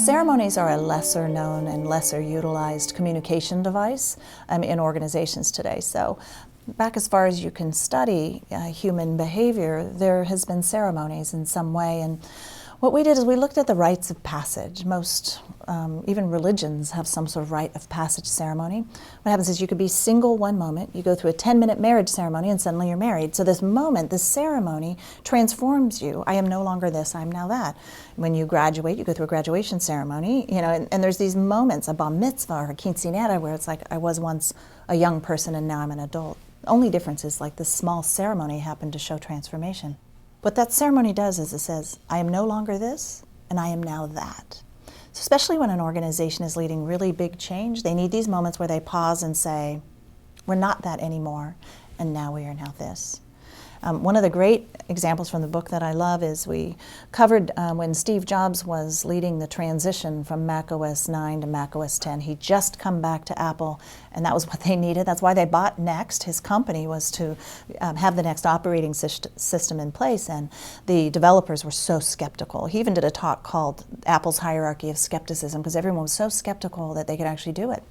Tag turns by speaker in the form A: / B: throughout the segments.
A: Ceremonies are a lesser known and lesser utilized communication device in organizations today. So back as far as you can study human behavior, there has been ceremonies in some way. And what we did is we looked at the rites of passage. Most, even religions have some sort of rite of passage ceremony. What happens is you could be single one moment, you go through a 10-minute marriage ceremony, and suddenly you're married. So this moment, this ceremony transforms you. I am no longer this, I am now that. When you graduate, you go through a graduation ceremony, and there's these moments, a bar mitzvah or a quinceanera, where it's like I was once a young person and now I'm an adult. The only difference is like this small ceremony happened to show transformation. What that ceremony does is it says, I am no longer this, and I am now that. So especially when an organization is leading really big change, they need these moments where they pause and say, we're not that anymore, and now we are now this. One of the great examples from the book that I love is we covered when Steve Jobs was leading the transition from Mac OS 9 to Mac OS 10. He'd just come back to Apple, and that was what they needed. That's why they bought Next. His company was to have the Next operating system in place, and the developers were so skeptical. He even did a talk called Apple's Hierarchy of Skepticism, because everyone was so skeptical that they could actually do it.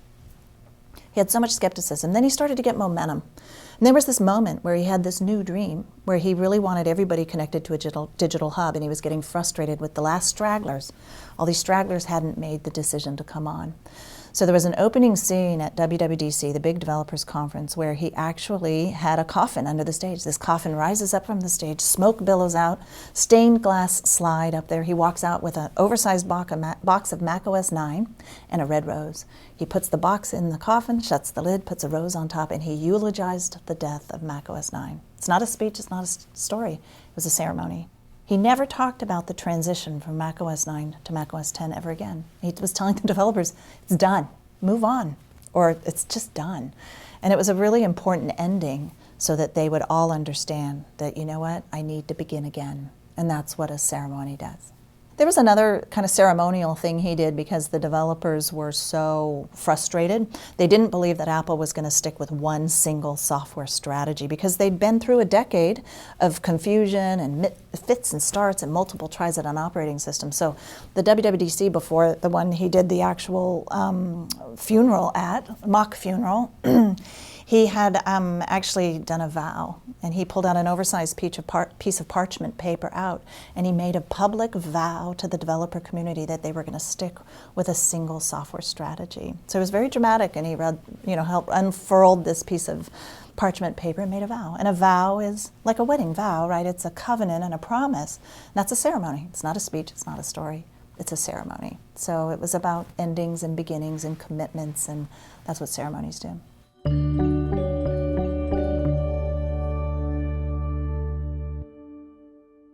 A: He had so much skepticism. Then he started to get momentum. And there was this moment where he had this new dream where he really wanted everybody connected to a digital hub, and he was getting frustrated with the last stragglers. All these stragglers hadn't made the decision to come on. So there was an opening scene at WWDC, the big developers conference, where he actually had a coffin under the stage. This coffin rises up from the stage, smoke billows out, stained glass slide up there. He walks out with an oversized box of Mac OS 9 and a red rose. He puts the box in the coffin, shuts the lid, puts a rose on top, and he eulogized the death of Mac OS 9. It's not a speech, it's not a story, it was a ceremony. He never talked about the transition from Mac OS 9 to Mac OS 10 ever again. He was telling the developers, it's done, move on, or it's just done. And it was a really important ending so that they would all understand that, you know what, I need to begin again. And that's what a ceremony does. There was another kind of ceremonial thing he did because the developers were so frustrated. They didn't believe that Apple was going to stick with one single software strategy because they'd been through a decade of confusion and fits and starts and multiple tries at an operating system. So the WWDC, before the one he did the actual funeral at, mock funeral, he had actually done a vow, and he pulled out an oversized piece of parchment paper out, and he made a public vow to the developer community that they were going to stick with a single software strategy. So it was very dramatic, and he read, helped unfurled this piece of parchment paper and made a vow. And a vow is like a wedding vow, right? It's a covenant and a promise. And that's a ceremony. It's not a speech. It's not a story. It's a ceremony. So it was about endings and beginnings and commitments, and that's what ceremonies do.